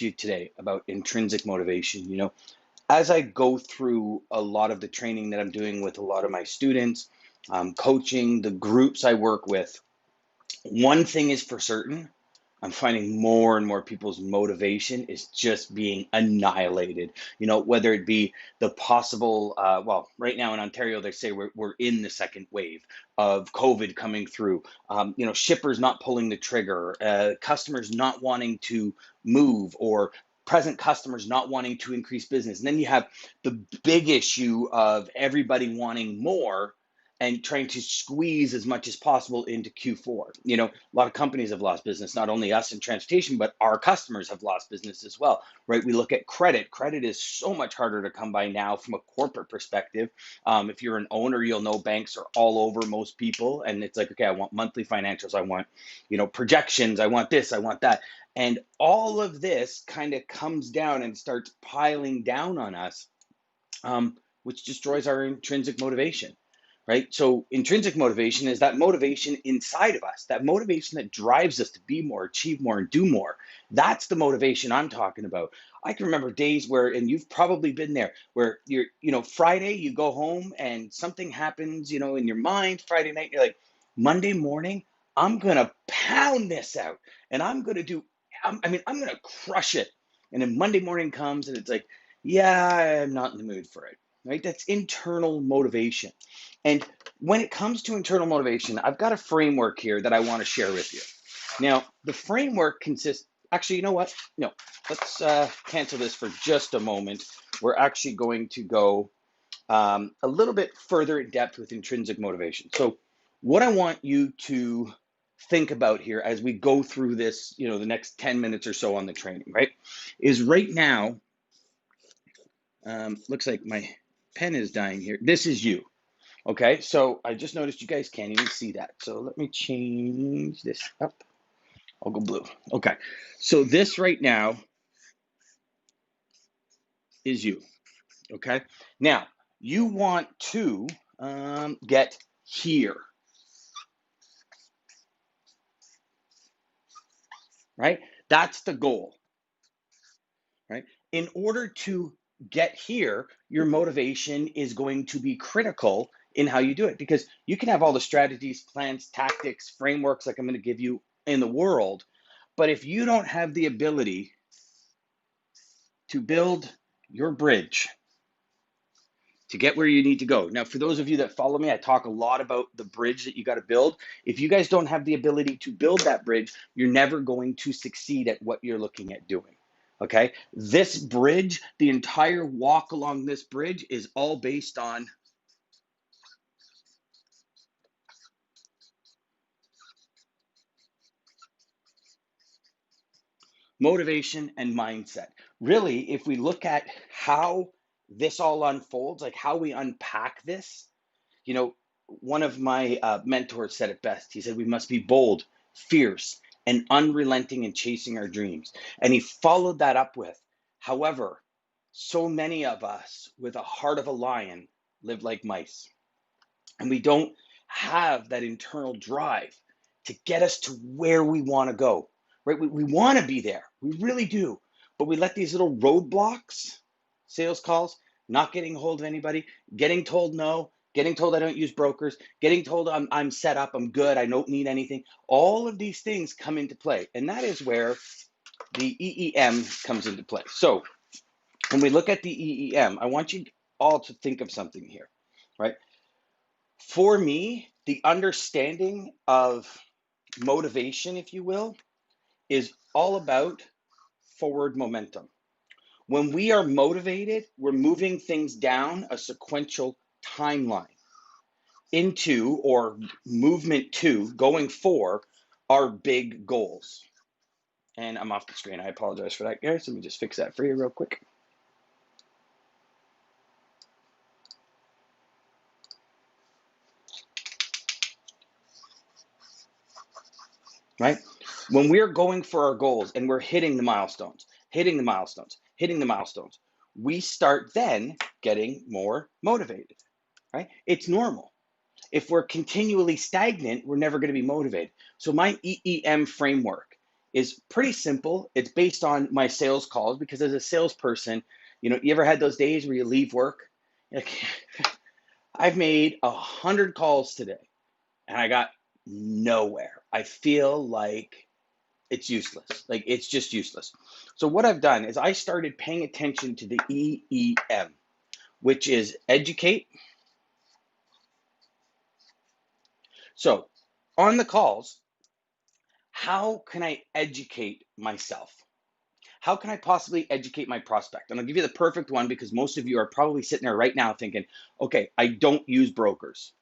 you today about intrinsic motivation. As I go through a lot of the training that I'm doing with a lot of my students, coaching the groups I work with, one thing is for certain. I'm finding more and more people's motivation is just being annihilated. Whether it be the possible, well, right now in Ontario, they say we're in the second wave of COVID coming through. Shippers not pulling the trigger, customers not wanting to move, or present customers not wanting to increase business. And then you have the big issue of everybody wanting more and trying to squeeze as much as possible into Q4. A lot of companies have lost business, not only us in transportation, but our customers have lost business as well, right? We look at credit. Credit is so much harder to come by now from a corporate perspective. If you're an owner, you'll know banks are all over most people. And it's like, okay, I want monthly financials. I want, projections. I want this, I want that. And all of this kind of comes down and starts piling down on us, which destroys our intrinsic motivation. Right? So intrinsic motivation is that motivation inside of us, that motivation that drives us to be more, achieve more, and do more. That's the motivation I'm talking about. I can remember days where, and you've probably been there, where Friday, you go home and something happens, in your mind. Friday night, you're like, Monday morning, I'm going to pound this out and I'm going to I'm going to crush it. And then Monday morning comes and it's like, yeah, I'm not in the mood for it. Right? That's internal motivation. And when it comes to internal motivation, I've got a framework here that I want to share with you. Now, the framework consists, actually, you know what? No, let's cancel this for just a moment. We're actually going to go a little bit further in depth with intrinsic motivation. So what I want you to think about here as we go through this, the next 10 minutes or so on the training, right, is right now, looks like my pen is dying here. This is you. Okay, so I just noticed you guys can't even see that. So let me change this up. I'll go blue. Okay, so this right now is you. Okay, now you want to get here, right? That's the goal, right? In order to get here, your motivation is going to be critical in how you do it, because you can have all the strategies, plans, tactics, frameworks like I'm going to give you in the world, but if you don't have the ability to build your bridge to get where you need to go. Now, for those of you that follow me, I talk a lot about the bridge that you got to build. If you guys don't have the ability to build that bridge, you're never going to succeed at what you're looking at doing. Okay, this bridge, the entire walk along this bridge is all based on motivation and mindset. Really, if we look at how this all unfolds, like how we unpack this, one of my mentors said it best. He said, we must be bold, fierce, and unrelenting in chasing our dreams. And he followed that up with, however, so many of us with a heart of a lion live like mice. And we don't have that internal drive to get us to where we want to go, right? We want to be there. We really do. But we let these little roadblocks, sales calls, not getting a hold of anybody, getting told no, getting told I don't use brokers, getting told I'm set up, I'm good, I don't need anything. All of these things come into play. And that is where the EEM comes into play. So when we look at the EEM, I want you all to think of something here, right? For me, the understanding of motivation, if you will, is all about forward momentum. When we are motivated, we're moving things down a sequential timeline into, or movement to, going for our big goals. And I'm off the screen. I apologize for that, guys. Let me just fix that for you real quick. Right? When we're going for our goals and we're hitting the milestones, we start then getting more motivated, right? It's normal. If we're continually stagnant, we're never going to be motivated. So my EEM framework is pretty simple. It's based on my sales calls because as a salesperson, you ever had those days where you leave work? You're like, I've made 100 calls today and I got nowhere. I feel like it's useless. Like it's just useless. So what I've done is I started paying attention to the EEM, which is educate. So on the calls, how can I educate myself? How can I possibly educate my prospect? And I'll give you the perfect one because most of you are probably sitting there right now thinking, okay, I don't use brokers.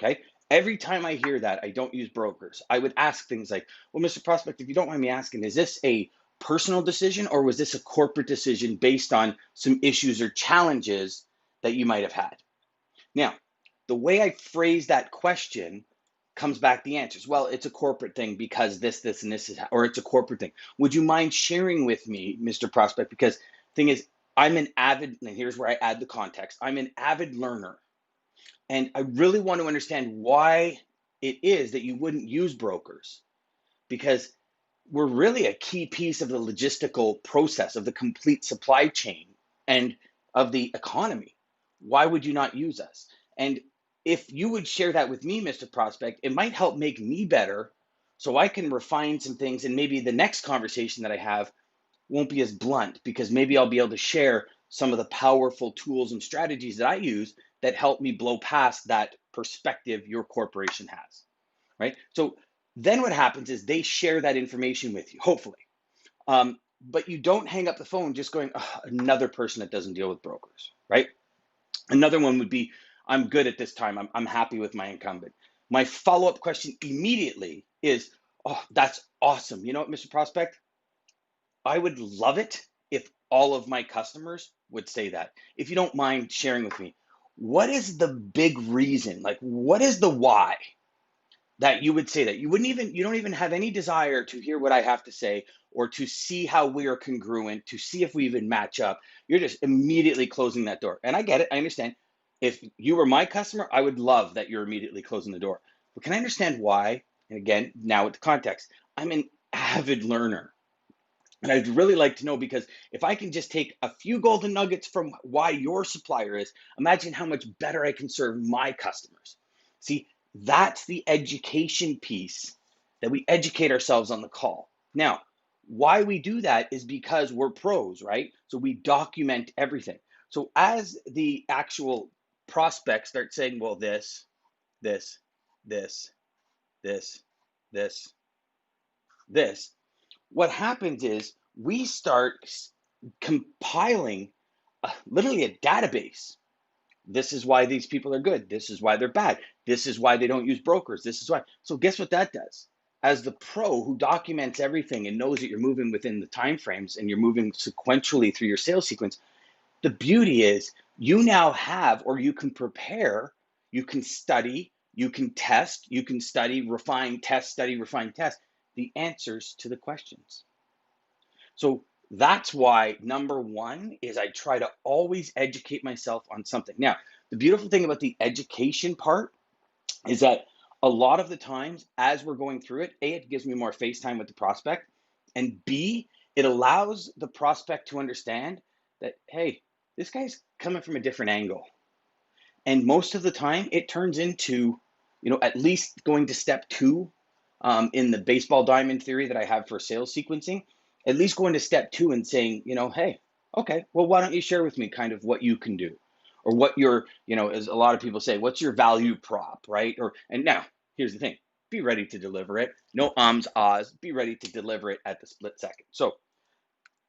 Okay. Every time I hear that, I don't use brokers, I would ask things like, well, Mr. Prospect, if you don't mind me asking, is this a personal decision or was this a corporate decision based on some issues or challenges that you might have had? Now, the way I phrase that question comes back the answers. Well, it's a corporate thing because this, and this is, or it's a corporate thing. Would you mind sharing with me, Mr. Prospect? Because thing is, I'm an avid, and here's where I add the context. I'm an avid learner, and I really want to understand why it is that you wouldn't use brokers because we're really a key piece of the logistical process of the complete supply chain and of the economy. Why would you not use us? And if you would share that with me, Mr. Prospect, it might help make me better so I can refine some things. And maybe the next conversation that I have won't be as blunt because maybe I'll be able to share some of the powerful tools and strategies that I use that help me blow past that perspective your corporation has, right? So then what happens is they share that information with you, hopefully. But you don't hang up the phone just going, "Ugh, another person that doesn't deal with brokers," right? Another one would be, I'm good at this time. I'm happy with my incumbent. My follow-up question immediately is, oh, that's awesome. You know what, Mr. Prospect? I would love it if all of my customers would say that. If you don't mind sharing with me, what is the big reason? Like, what is the why that you would say that? You don't even have any desire to hear what I have to say or to see how we are congruent, to see if we even match up. You're just immediately closing that door. And I get it. I understand. If you were my customer, I would love that you're immediately closing the door. But can I understand why? And again, now with the context, I'm an avid learner. And I'd really like to know because if I can just take a few golden nuggets from why your supplier is, imagine how much better I can serve my customers. See, that's the education piece that we educate ourselves on the call. Now, why we do that is because we're pros, right? So we document everything. So as the actual prospects start saying, well, this, this, this, this, this, what happens is we start compiling literally a database. This is why these people are good. This is why they're bad. This is why they don't use brokers. This is why. So guess what that does? As the pro who documents everything and knows that you're moving within the time frames and you're moving sequentially through your sales sequence, the beauty is you now have, or you can prepare, you can study, you can test, you can study, refine, test, study, refine, test the answers to the questions. So that's why number one is I try to always educate myself on something. Now, the beautiful thing about the education part is that a lot of the times as we're going through it, A, it gives me more face time with the prospect, and B, it allows the prospect to understand that, hey, this guy's coming from a different angle. And most of the time it turns into, at least going to step two in the baseball diamond theory that I have for sales sequencing, at least going to step two and saying, hey, okay, well, why don't you share with me kind of what you can do or what your, as a lot of people say, what's your value prop, right? And now here's the thing, be ready to deliver it. No ahs, be ready to deliver it at the split second. So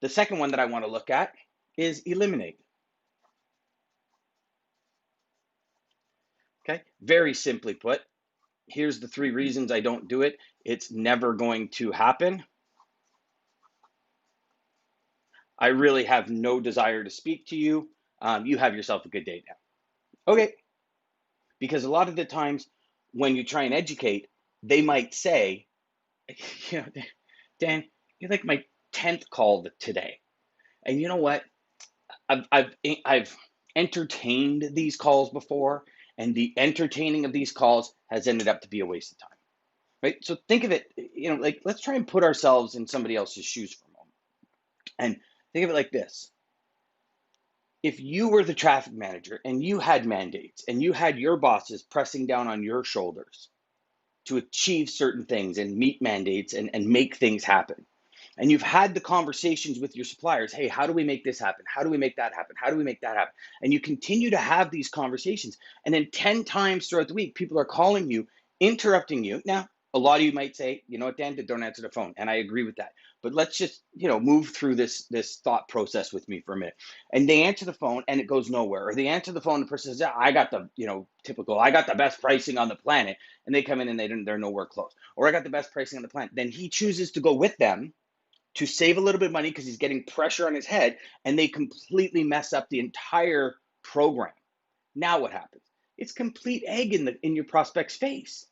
the second one that I want to look at is eliminate. Okay, very simply put, here's the 3 reasons I don't do it. It's never going to happen. I really have no desire to speak to you. You have yourself a good day now. Okay, because a lot of the times when you try and educate, they might say, you know, Dan, you're like my 10th call today. And you know what? I've entertained these calls before, and the entertaining of these calls has ended up to be a waste of time. right? So think of it, like let's try and put ourselves in somebody else's shoes for a moment. And think of it like this. If you were the traffic manager and you had mandates and you had your bosses pressing down on your shoulders to achieve certain things and meet mandates and make things happen, and you've had the conversations with your suppliers, hey, how do we make this happen? How do we make that happen? How do we make that happen? And you continue to have these conversations. And then 10 times throughout the week, people are calling you, interrupting you. Now, a lot of you might say, you know what, Dan, don't answer the phone. And I agree with that. But let's just, move through this thought process with me for a minute. And they answer the phone and it goes nowhere. Or they answer the phone, the person says, yeah, I got the, typical, I got the best pricing on the planet. And they come in and they're nowhere close. Or I got the best pricing on the planet. Then he chooses to go with them to save a little bit of money because he's getting pressure on his head, and they completely mess up the entire program. Now what happens? It's complete egg in your prospect's face,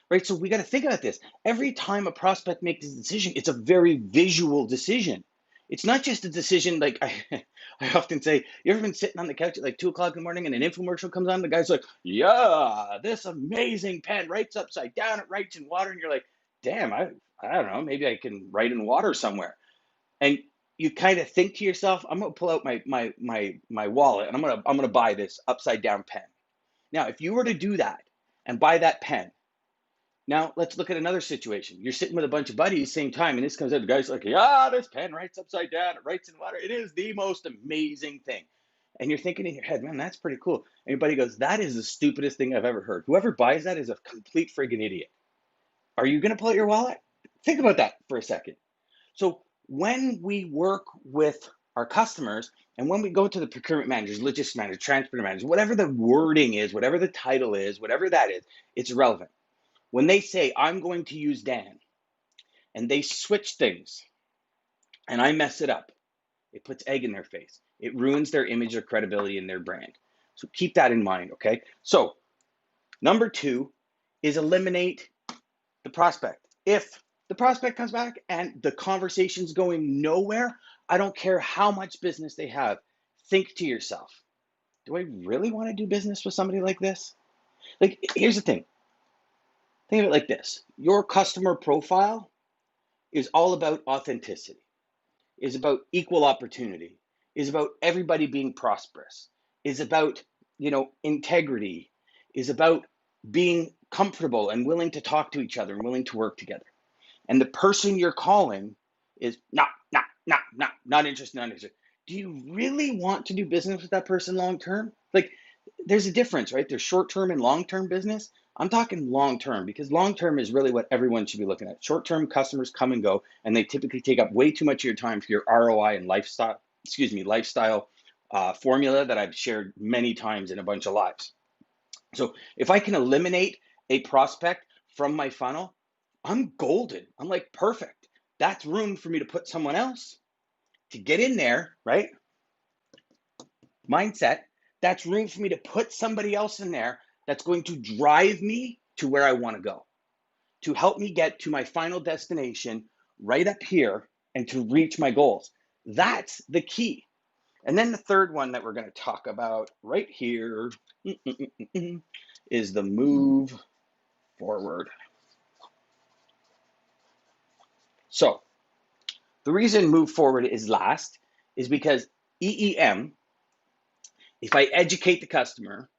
right? So we got to think about this. Every time a prospect makes a decision, it's a very visual decision. It's not just a decision like I often say, you ever been sitting on the couch at like 2 o'clock in the morning and an infomercial comes on? The guy's like, yeah, this amazing pen writes upside down, it writes in water. And you're like, damn, I don't know, maybe I can write in water somewhere. And you kind of think to yourself, I'm gonna pull out my wallet and I'm gonna buy this upside down pen. Now, if you were to do that and buy that pen, now let's look at another situation. You're sitting with a bunch of buddies same time, and this comes out, the guy's like, yeah, this pen writes upside down, it writes in water. It is the most amazing thing. And you're thinking in your head, man, that's pretty cool. And your buddy goes, that is the stupidest thing I've ever heard. Whoever buys that is a complete friggin' idiot. Are you gonna pull out your wallet? Think about that for a second. So when we work with our customers and when we go to the procurement managers, logistics managers, transport managers, whatever the wording is, whatever the title is, whatever that is, it's irrelevant. When they say, I'm going to use Dan, and they switch things and I mess it up, it puts egg in their face. It ruins their image, their credibility, and their brand. So keep that in mind, okay? So number 2 is eliminate the prospect. If the prospect comes back and the conversation's going nowhere, I don't care how much business they have. Think to yourself, do I really want to do business with somebody like this? Like, here's the thing. Think of it like this. Your customer profile is all about authenticity, is about equal opportunity, is about everybody being prosperous, is about, integrity, is about being comfortable and willing to talk to each other and willing to work together. And the person you're calling is not interested, not interested. Do you really want to do business with that person long term? Like, there's a difference, right? There's short term and long term business. I'm talking long term because long term is really what everyone should be looking at. Short term customers come and go, and they typically take up way too much of your time for your ROI and lifestyle formula that I've shared many times in a bunch of lives. So if I can eliminate a prospect from my funnel, I'm golden. I'm like, perfect. That's room for me to put someone else to get in there, right? Mindset. That's room for me to put somebody else in there that's going to drive me to where I want to go, to help me get to my final destination right up here and to reach my goals. That's the key. And then the third one that we're going to talk about right here is the move forward. So the reason move forward is last is because EEM, if I educate the customer,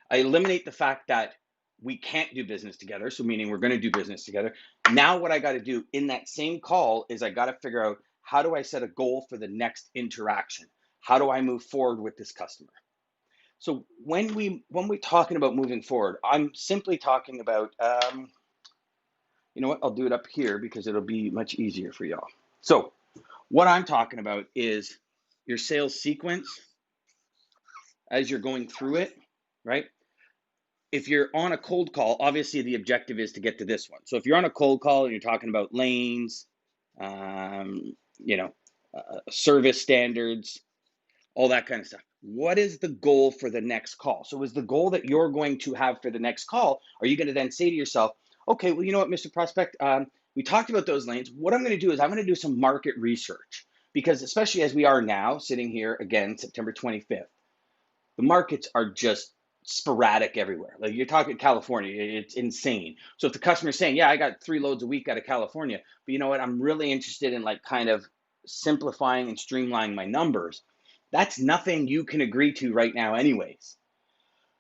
I eliminate the fact that we can't do business together, so meaning we're going to do business together. Now what I got to do in that same call is I got to figure out, how do I set a goal for the next interaction? How do I move forward with this customer? So when we're talking about moving forward, I'm simply talking about, you know what, I'll do it up here because it'll be much easier for y'all. So what I'm talking about is your sales sequence as you're going through it, right? If you're on a cold call, obviously the objective is to get to this one. So if you're on a cold call and you're talking about lanes, you know, service standards, all that kind of stuff, what is the goal for the next call? So is the goal that you're going to have for the next call, are you going to then say to yourself, okay, well, you know what, Mr. Prospect, we talked about those lanes. What I'm going to do is I'm going to do some market research, because especially as we are now sitting here again, September 25th, the markets are just sporadic everywhere. Like you're talking California, it's insane. So if the customer's saying, yeah, I got 3 loads a week out of California, but you know what, I'm really interested in like kind of simplifying and streamlining my numbers, that's nothing you can agree to right now anyways.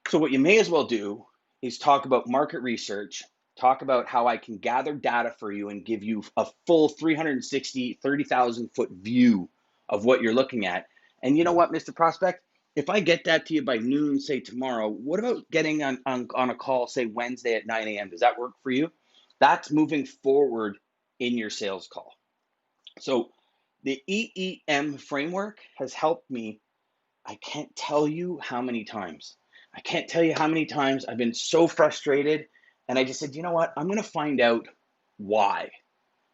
So what you may as well do is talk about market research, talk about how I can gather data for you and give you a full 360, 30,000 foot view of what you're looking at. And you know what, Mr. Prospect? If I get that to you by noon, say tomorrow, what about getting on a call, say Wednesday at 9 a.m.? Does that work for you? That's moving forward in your sales call. So the EEM framework has helped me. I can't tell you how many times. I can't tell you how many times I've been so frustrated. And I just said, you know what? I'm going to find out why.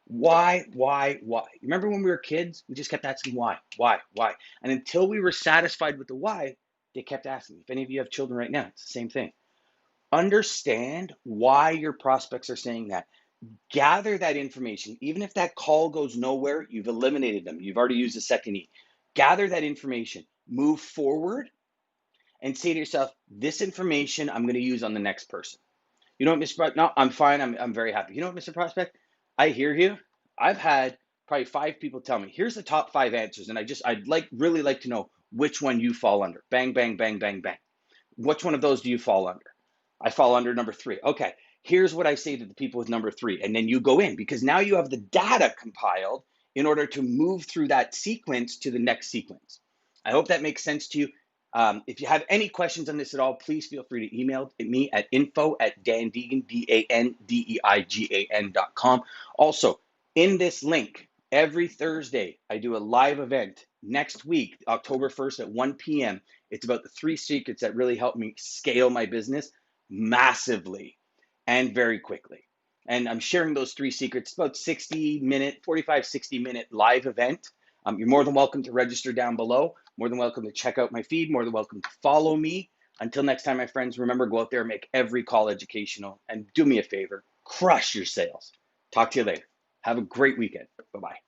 Why? You remember when we were kids? We just kept asking why? And until we were satisfied with the why, they kept asking. If any of you have children right now, it's the same thing. Understand why your prospects are saying that. Gather that information. Even if that call goes nowhere, you've eliminated them. You've already used the second E. Gather that information. Move forward and say to yourself, this information I'm going to use on the next person. You know what, Mr. Prospect? No, I'm fine. I'm very happy. You know what, Mr. Prospect? I hear you. I've had probably 5 people tell me, here's the top 5 answers. And I'd really like to know which one you fall under. Bang, bang, bang, bang, bang. Which one of those do you fall under? I fall under number 3. Okay. Here's what I say to the people with number 3. And then you go in because now you have the data compiled in order to move through that sequence to the next sequence. I hope that makes sense to you. If you have any questions on this at all, please feel free to email me at info@dandeegan, DANDEIGAN.com. Also, in this link, every Thursday, I do a live event next week, October 1st at 1 p.m. It's about the 3 secrets that really help me scale my business massively and very quickly. And I'm sharing those 3 secrets, about 45, 60-minute live event. You're more than welcome to register down below. More than welcome to check out my feed. More than welcome to follow me. Until next time, my friends, remember, go out there and make every call educational. And do me a favor, crush your sales. Talk to you later. Have a great weekend. Bye-bye.